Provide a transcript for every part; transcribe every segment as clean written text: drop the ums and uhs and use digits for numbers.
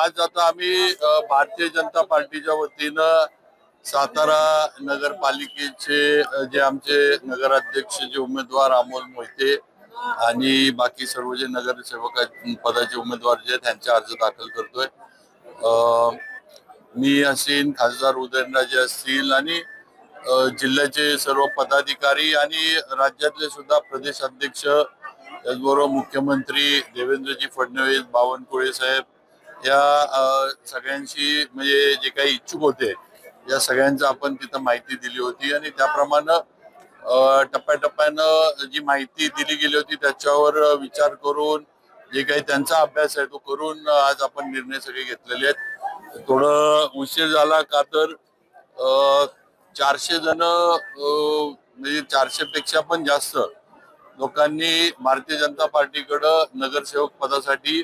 आज आता आम्ही भारतीय जनता पार्टीच्या वतीनं सातारा नगरपालिकेचे जे आमचे नगराध्यक्ष जे उमेदवार अमोल मोहिते आणि बाकी सर्व जे नगरसेवक पदाचे उमेदवार जे त्यांचे अर्ज दाखल करतोय। मी असेल, खासदार उदयनराजे असतील आणि जिल्ह्याचे सर्व पदाधिकारी आणि राज्यातले सुद्धा प्रदेश अध्यक्ष, त्याचबरोबर मुख्यमंत्री देवेंद्रजी फडणवीस, बावनकुळे साहेब या सगळ्यांशी म्हणजे जे काही इच्छुक होते या सगळ्यांचं आपण तिथं माहिती दिली होती आणि त्याप्रमाणे टप्प्याटप्प्यानं जी माहिती दिली गेली होती त्याच्यावर विचार करून जे काही त्यांचा अभ्यास आहे तो करून आज आपण निर्णय सगळे घेतलेले आहेत। थोडं उशीर झाला का तर 400 जण म्हणजे 400 पेक्षा पण जास्त लोकांनी भारतीय जनता पार्टीकडे नगरसेवक पदासाठी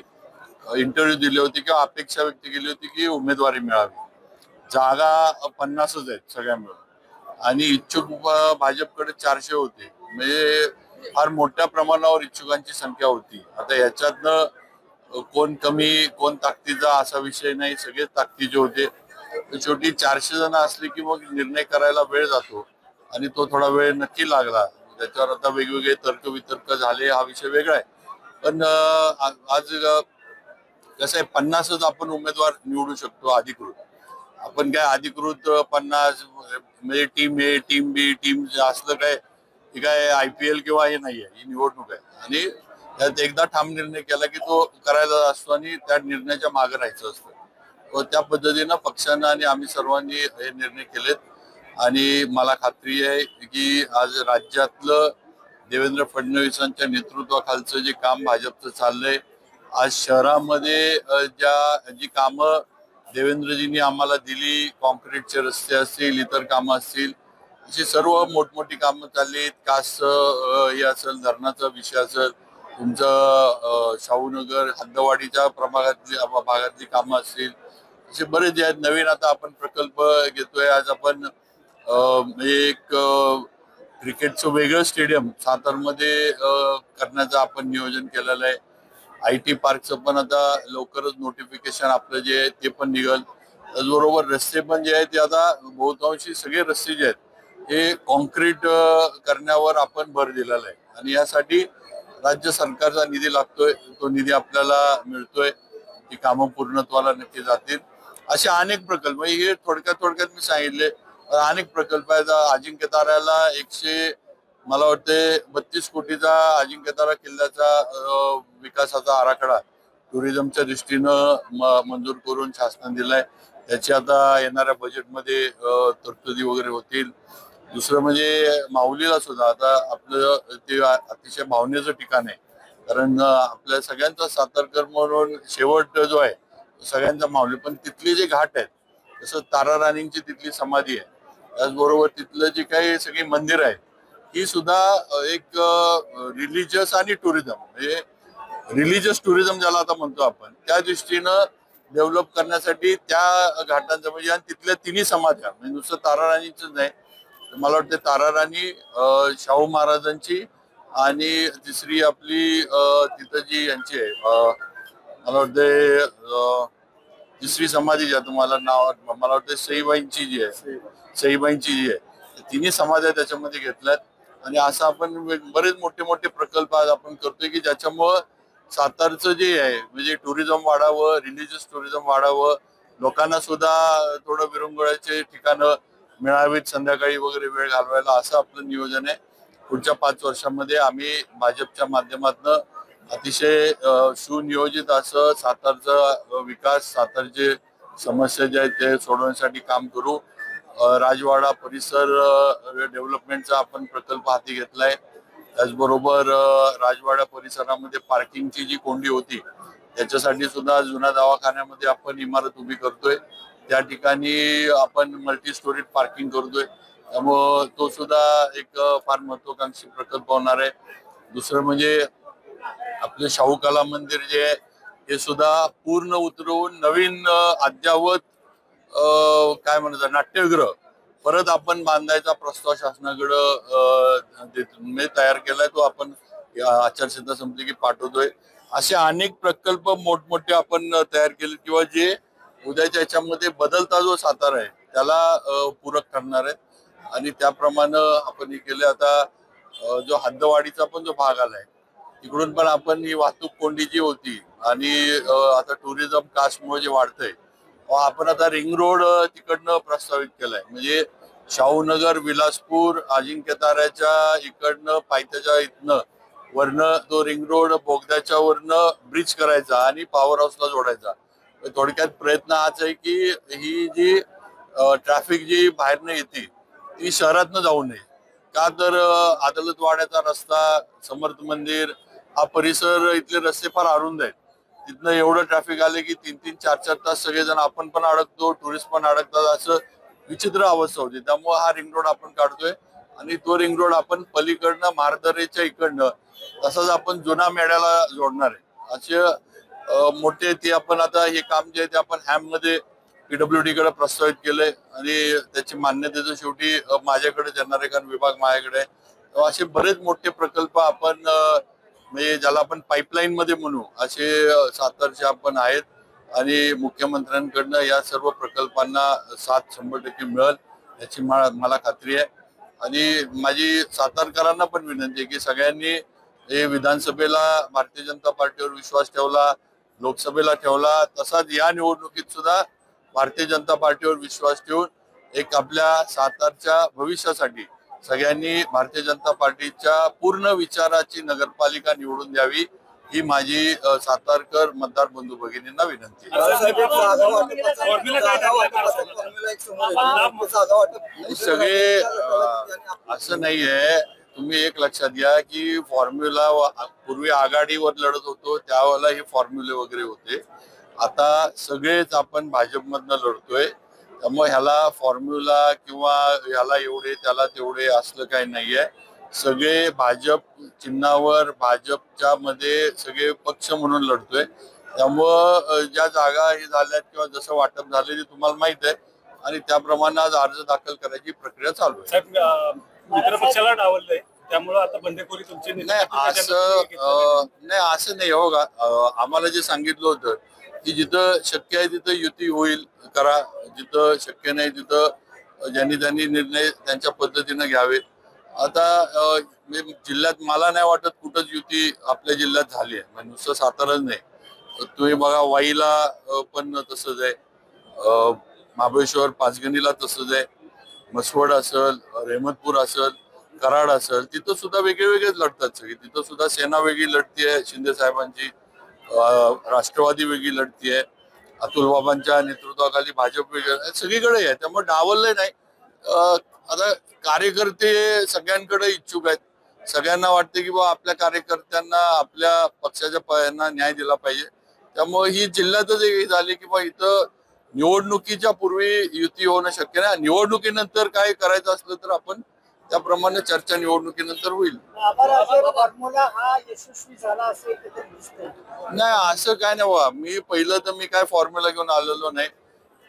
इंटरव्ह्यू दिले होते किंवा अपेक्षा व्यक्त केली होती की उमेदवारी मिळावी। जागा 50च आहेत सगळ्या मिळून आणि इच्छुक भाजपकडे 400 होते, म्हणजे फार मोठ्या प्रमाणावर इच्छुकांची संख्या होती। आता याच्यातनं कोण कमी कोण ताकदीचा असा विषय नाही, सगळे ताकदीचे होते। शेवटी 400 जण असले की मग निर्णय करायला वेळ जातो आणि तो थोडा वेळ नक्की लागला। त्याच्यावर आता वेगवेगळे तर्कवितर्क झाले, हा विषय वेगळा आहे। पण आज कसं आहे 50च आपण उमेदवार निवडू शकतो अधिकृत। आपण काय अधिकृत 50 म्हणजे टीम ए टीम बी टीम असलं काय IPL किंवा हे नाहीये, ही निवडणूक आहे आणि त्यात एकदा ठाम निर्णय केला की तो करायचा असतो आणि त्या निर्णयाच्या मागे राहायचं असतं। त्या पद्धतीनं पक्षानं आणि आम्ही सर्वांनी हे निर्णय केलेत आणि मला खात्री आहे की आज राज्यातलं देवेंद्र फडणवीसांच्या नेतृत्वाखालचं जे काम भाजपचं चाललंय, आज शहरामध्ये जी कामं देवेंद्रजींनी आम्हाला दिली, कॉन्क्रीटचे रस्ते असतील, इतर कामं असतील, अशी सर्व मोठमोठी कामं चालली। कास हे असेल, धरणाचा विषय असेल, तुमचं शाहूनगर हद्दवाडीच्या भागातली कामं असतील, असे बरेच जे आहेत। नवीन आता आपण प्रकल्प घेतोय। आज आपण एक क्रिकेटचं वेगळं स्टेडियम सातारमध्ये करण्याचं आपण नियोजन केलेलं आहे। IT पार्कचं पण आता लवकरच नोटिफिकेशन आपलं जे आहे ते पण निघेल। त्याचबरोबर रस्ते पण जे आहेत ते आता बहुतांशी सगळे रस्ते जे आहेत हे कॉन्क्रीट करण्यावर आपण भर दिलेला आहे आणि यासाठी राज्य सरकारचा निधी लागतोय, तो निधी आपल्याला मिळतोय, ती कामं पूर्णत्वाला नक्की जातील। असे अनेक प्रकल्प, हे थोडक्यात मी सांगितले, अनेक प्रकल्प आहेत। अजिंक्य ताऱ्याला मला वाटते 32 कोटीचा अजिंक्यतारा किल्ल्याचा विकासाचा आराखडा टुरिझमच्या दृष्टीनं मंजूर करून शासनाने दिलाय। त्याची आता येणाऱ्या बजेटमध्ये तरतुदी वगैरे होतील। दुसरं म्हणजे माऊलीला सुद्धा आता आपलं ते अतिशय भावनेचं ठिकाण आहे, कारण आपल्या सगळ्यांचा सातारकर म्हणून शेवट जो आहे सगळ्यांचा माऊली, पण तिथले जे घाट आहेत, तसं तारा राणींची तिथली समाधी आहे, त्याचबरोबर तिथलं जे काही सगळी मंदिर आहेत ही सुद्धा एक रिलीजियस आणि टुरिझम, म्हणजे रिलीजियस टुरिझम ज्याला आता म्हणतो आपण, त्या दृष्टीनं डेव्हलप करण्यासाठी त्या घाटांचं म्हणजे आणि तिथल्या तिन्ही समाध्या, म्हणजे नुसतं तारा राणीच नाही, मला वाटतं तारा राणी, शाहू महाराजांची आणि तिसरी आपली तिथं जी यांची आहे, मला वाटते तिसरी समाधी जी आहे, तुम्हाला नाव मला वाटतं सईबाईंची जी आहे, तिन्ही समाध्या त्याच्यामध्ये घेतल्यात। आणि असं आपण बरेच मोठे प्रकल्प आज आपण करतोय की ज्याच्यामुळं सातारचं जे आहे म्हणजे टुरिझम वाढावं, रिलीजियस टुरिझम वाढावं, लोकांना सुद्धा थोडं विरंगुळ्याचे ठिकाणं मिळावीत, संध्याकाळी वगैरे वेळ घालवायला, असं आपलं नियोजन आहे। पुढच्या 5 वर्षांमध्ये आम्ही भाजपच्या माध्यमातून अतिशय सुनियोजित असं सातारचा विकास, सातारचे समस्या जे आहेत ते सोडवण्यासाठी काम करू। राजवाडा परिसर डेव्हलपमेंटचा आपण प्रकल्प हाती घेतलाय। त्याचबरोबर राजवाडा परिसरामध्ये पार्किंगची जी कोंडी होती त्याच्यासाठी सुद्धा जुन्या दवाखान्यामध्ये आपण इमारत उभी करतोय, त्या ठिकाणी आपण मल्टी स्टोरीज पार्किंग करतोय, त्यामुळं तो सुद्धा एक फार महत्वाकांक्षी प्रकल्प होणार आहे। दुसरं म्हणजे आपलं शाहू कला मंदिर जे आहे हे सुद्धा पूर्ण उतरवून नवीन अद्यावत काय म्हणतात नाट्यगृह परत आपण बांधायचा प्रस्ताव शासनाकडे तयार केलाय, तो आपण आचारसंहिता संपली की पाठवतोय। असे अनेक प्रकल्प मोठमोठे आपण तयार केले किंवा जे उद्याच्या याच्यामध्ये बदलता जो सातारा आहे त्याला पूरक ठरणार आहे आणि त्याप्रमाणे आपण हे केले. आता जो हद्दवाढीचा पण जो भाग आलाय तिकडून पण आपण ही वाहतूक कोंडी जी होती आणि आता टुरिझम कास्टमुळे जे वाढतंय आपण आता रिंग रोड तिकडनं प्रस्तावित केलाय. म्हणजे शाहूनगर, विलासपूर, अजिंक्य ताऱ्याच्या इकडनं पायथ्याच्या इथनं वरनं तो रिंग रोड बोगद्याच्या वरनं ब्रिज करायचा आणि पॉवर हाऊसला जोडायचा. थोडक्यात प्रयत्न हाच आहे की ही जी ट्रॅफिक जी बाहेरनं येते ती शहरातनं जाऊ नये. का तर अदालत वाड्याचा रस्ता, समर्थ मंदिर हा परिसर, इथले रस्ते फार अरुंद आहेत. तिथनं एवढं ट्रॅफिक आले की 3-3, 4-4 तास सगळेजण, आपण पण अडकतो, टुरिस्ट पण अडकतात, असं विचित्र अवस्था होती. त्यामुळे हा रिंग रोड आपण काढतोय आणि तो रिंग रोड आपण पलीकडनं मारदरेच्या इकडनं तसंच आपण जुना मेढ्याला जोडणार आहे. असे मोठे ते आपण आता हे काम जे आहे ते आपण हॅम मध्ये पीडब्ल्यूडी कडे प्रस्तावित केलंय आणि त्याची मान्यतेचं शेवटी माझ्याकडे येणार आहे, कारण विभाग माझ्याकडे आहे. असे बरेच मोठे प्रकल्प आपण म्हणजे ज्याला आपण पाईपलाईन मध्ये म्हणू असे सातारचे आपण आहेत आणि मुख्यमंत्र्यांकडनं या सर्व प्रकल्पांना साथ 100% मिळेल याची मला खात्री आहे. आणि माझी सातारकरांना पण विनंती आहे की सगळ्यांनी हे विधानसभेला भारतीय जनता पार्टीवर विश्वास ठेवला, लोकसभेला ठेवला, तसाच या निवडणुकीत सुद्धा भारतीय जनता पार्टीवर विश्वास ठेवून एक आपल्या सातारच्या भविष्यासाठी सगळ्यांनी भारतीय जनता पार्टीच्या पूर्ण विचाराची नगरपालिका निवडून द्यावी ही माझी सातारकर मतदार बंधू भगिनींना विनंती आहे. सगळे असं नाहीये. तुम्ही एक लक्षात घ्या की फॉर्म्युला पूर्वी आघाडीवर लढत होतो त्यावेळेला हे फॉर्म्युले वगैरे होते. आता सगळेच आपण भाजपमधनं लढतोय. त्यामुळे ह्याला फॉर्म्युला किंवा ह्याला एवढे त्याला तेवढे असलं काही नाहीये. सगळे भाजप चिन्हावर भाजपच्या मध्ये सगळे पक्ष म्हणून लढतोय. त्यामुळं ज्या जागा हे झाल्यात किंवा जसं वाटप झाले ते तुम्हाला माहित आहे आणि त्याप्रमाणे आज अर्ज दाखल करायची प्रक्रिया चालू आहे. मित्र पक्षाला डावललंय त्यामुळे आता बंडखोरी तुमची नाही असं नाही हो का. आम्हाला जे सांगितलं होतं की जिथं शक्य आहे तिथं युती होईल करा, जिथं शक्य नाही तिथं ज्यांनी निर्णय त्यांच्या पद्धतीने घ्यावे. आता जिल्ह्यात मला नाही वाटत कुठंच युती आपल्या जिल्ह्यात झाली आहे. म्हणजे नुसतं साताराच नाही, तुम्ही बघा वाईला पण तसंच आहे, महाबळेश्वर पाचगणीला तसंच आहे, मसवड असेल, रेहमतपूर असेल, कराड असेल, तिथं सुद्धा वेगळे वेगळेच लढतात सगळे. तिथं सुद्धा सेना वेगळी लढतीये शिंदे साहेबांची, राष्ट्रवादी वेगळी लढतीये, अतुल बाबांच्या नेतृत्वाखाली भाजप वेगळं, सगळीकडे आहे. त्यामुळे डावललंय नाही. आता कार्यकर्ते सगळ्यांकडे इच्छुक आहेत. सगळ्यांना वाटते की बा आपल्या कार्यकर्त्यांना आपल्या पक्षाच्या यांना न्याय दिला पाहिजे. त्यामुळे ही जिल्ह्यातच एक झाली की बा इथं निवडणुकीच्या पूर्वी युती होणं शक्य नाही. निवडणुकीनंतर काय करायचं असलं तर आपण त्याप्रमाणे चर्चा निवडणुकीनंतर होईल. नाही असं काय नाही बा. मी पहिलं तर मी काय फॉर्म्युला घेऊन आलेलो नाही.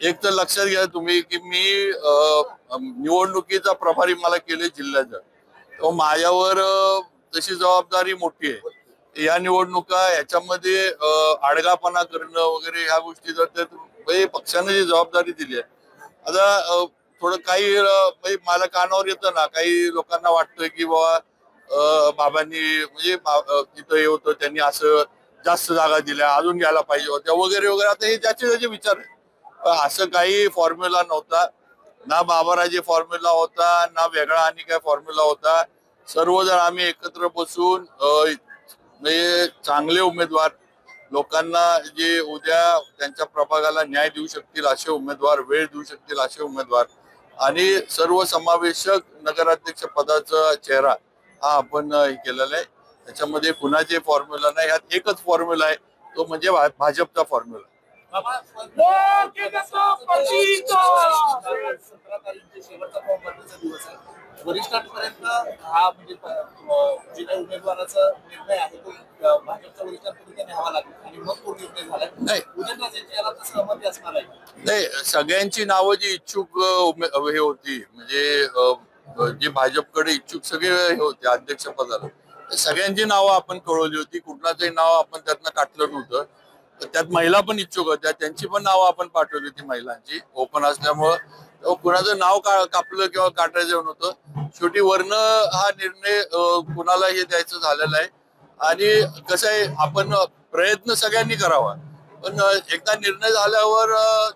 एक तर लक्षात घ्या तुम्ही की मी निवडणुकीचा प्रभारी मला केले जिल्ह्याचा, तो माझ्यावर तशी जबाबदारी मोठी आहे. या निवडणुका याच्यामध्ये आडगापणा करणं वगैरे ह्या गोष्टी जर पक्षाने जी जबाबदारी दिली आहे, आता थोडं काही मला कानावर येतं ना, काही लोकांना वाटतंय की बाबा बाबांनी म्हणजे तिथं हे होतं त्यांनी असं जास्त जागा दिल्या अजून घ्यायला पाहिजे होत्या वगैरे वगैरे. आता हे ज्याचे त्याचे विचार आहे. असं काही फॉर्म्युला नव्हता ना, बाबाराजे फॉर्म्युला होता ना वेगळा आणि काय फॉर्म्युला होता. सर्वजण आम्ही एकत्र बसून म्हणजे चांगले उमेदवार, लोकांना जे उद्या त्यांच्या प्रभागाला न्याय देऊ शकतील असे उमेदवार, वेळ देऊ शकतील असे उमेदवार आणि सर्व समावेशक नगराध्यक्ष पदाचा चेहरा हा आपण केलेला आहे. त्याच्यामध्ये कुणाचे फॉर्म्युला नाही, यात एकच फॉर्म्युला आहे, तो म्हणजे भाजपचा फॉर्म्युला. वरिष्ठांपर्यंत हा म्हणजे जे काही उमेदवाराचा निर्णय आहे तो भाजपच्या वरिष्ठांपर्यंत न्यावा लागेल आणि मग तो निर्णय झाला नाही. उदयनराजेंची याला तर सहमती असणार आहे. नाही, सगळ्यांची नावं जी इच्छुक हे होती म्हणजे जे भाजपकडे इच्छुक सगळे हे होते अध्यक्षपदाला, सगळ्यांची नावं आपण कळवली होती, कुठलाचही नाव आपण त्यातनं काढलं नव्हतं. तर त्यात महिला पण इच्छुक होत्या, त्यांची पण नावं आपण पाठवली होती महिलांची, ओपन असल्यामुळं कुणाचं नाव कापलं किंवा काटायचं नव्हतं. शेवटी वर्ण हा निर्णय कुणाला हे द्यायचं झालेला आहे. आणि कसं आहे, आपण प्रयत्न सगळ्यांनी करावा, पण एकदा निर्णय झाल्यावर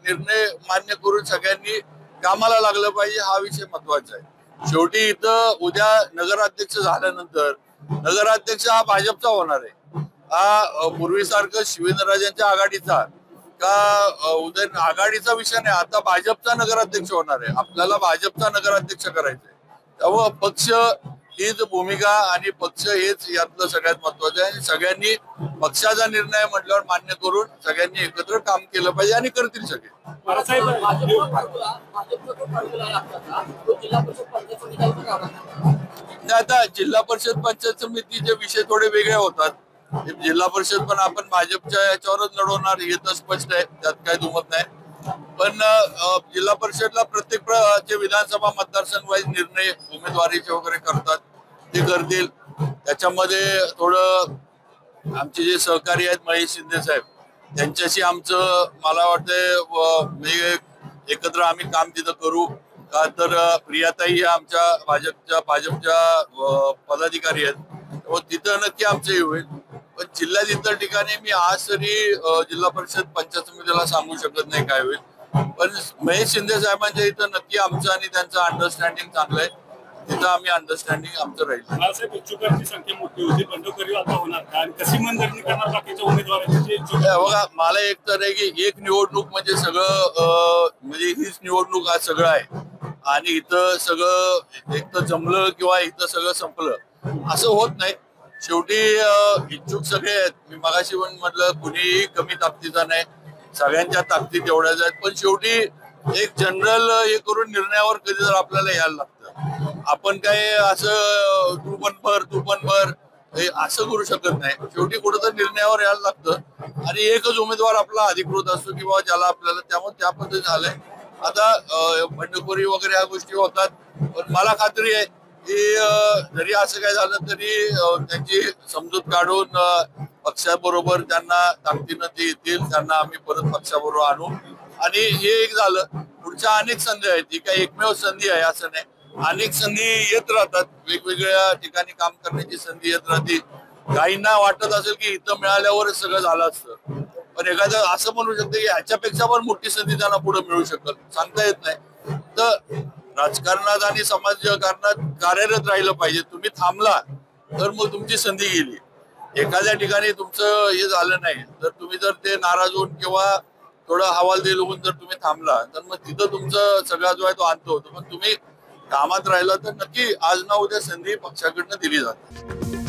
निर्णय मान्य करून सगळ्यांनी कामाला लागलं पाहिजे, हा विषय महत्वाचा आहे. शेवटी इथं उद्या नगराध्यक्ष झाल्यानंतर नगराध्यक्ष हा भाजपचा होणार आहे. हा पूर्वीसारखं शिवेंद्रराजांच्या आघाडीचा का उदय आघाडीचा विषय नाही, आता भाजपचा नगराध्यक्ष होणार आहे. आपल्याला भाजपचा नगराध्यक्ष करायचंय. त्यामुळं पक्ष हीच भूमिका आणि पक्ष हेच यातलं सगळ्यात महत्वाचं आहे. आणि सगळ्यांनी पक्षाचा निर्णय म्हटल्यावर मान्य करून सगळ्यांनी एकत्र काम केलं पाहिजे आणि करतील सगळे. आता जिल्हा परिषद पंचायत समितीचे विषय थोडे वेगळे होतात. जिल्हा परिषद पण आपण भाजपच्या याच्यावरच लढवणार हे तर स्पष्ट आहे, त्यात काही दुमत नाही. पण जिल्हा परिषदला प्रत्येक विधानसभा मतदारसंघ वाईज निर्णय उमेदवारीचे वगैरे करतात, ते करतील. त्याच्यामध्ये थोडं आमचे जे सहकारी आहेत महेश शिंदे साहेब, त्यांच्याशी आमचं मला वाटतंय एकत्र आम्ही काम तिथं करू. का तर प्रियाताई आमच्या भाजपच्या पदाधिकारी आहेत, तिथं नक्की आमचं हे होईल. पण जिल्ह्यात इतर ठिकाणी मी आज तरी जिल्हा परिषद पंचायत समितीला सांगू शकत नाही काय होईल. पण महेश शिंदे साहेबांच्या इथं नक्की आमचं आणि त्यांचं अंडरस्टँडिंग चांगलं आहे, तिथं आम्ही अंडरस्टँडिंग आमचं राहील. बाळासाहेब, इच्छुकांची संख्या मोठी होती, बंडखोरी आता होणार का आणि कशी मनधरणी करणार बाकीच्या उमेदवारांची? बघा, मला एक तर आहे की एक निवडणूक म्हणजे सगळं म्हणजे हीच निवडणूक आज सगळं आहे आणि इथं सगळं एक तर जमलं किंवा इथं सगळं संपलं असं होत नाही. शेवटी इच्छुक सगळे आहेत. मी मगाशी पण म्हटलं, कुणीही कमी ताकदीचा नाही, सगळ्यांच्या ताकदी तेवढ्याच आहेत. पण शेवटी एक जनरल हे करून निर्णयावर कधी जर आपल्याला यायला लागतं, आपण काय असं तू पण भर हे असं करू शकत नाही. शेवटी कुठं निर्णयावर यायला लागतं आणि एकच उमेदवार आपला अधिकृत असतो किंवा ज्याला आपल्याला, त्यामुळे त्या पद्धतीने झालंय. आता बंडखोरी वगैरे ह्या गोष्टी होतात, पण मला खात्री आहे की जरी असं काय झालं तरी त्यांची समजूत काढून पक्षाबरोबर त्यांना ताकदीनं ते येतील, त्यांना आम्ही परत पक्षाबरोबर आणू. आणि हे एक झालं. पुढच्या अनेक संधी आहेत, ही काही एकमेव संधी आहे असं नाही, अनेक संधी येत राहतात. वेगवेगळ्या ठिकाणी काम करण्याची संधी येत राहते. काहींना वाटत असेल की इथं मिळाल्यावरच सगळं झालं असतं, पण एखादं असं म्हणू शकतं की ह्याच्यापेक्षा पण मोठी संधी त्यांना पुढे मिळू शकत, सांगता येत नाही. तर राजकारणात आणि समाजकारणात कार्यरत राहिलं पाहिजे. तुम्ही थांबला तर मग तुमची संधी गेली. एखाद्या ठिकाणी तुमचं हे झालं नाही तर तुम्ही जर ते नाराज होऊन किंवा थोडं हवालदिल होऊन जर तुम्ही थांबला तर मग तिथं तुमचं सगळा जो आहे तो अंत होतो. पण तुम्ही कामात राहिला तर नक्की आज ना उद्या संधी पक्षाकडनं दिली जाते.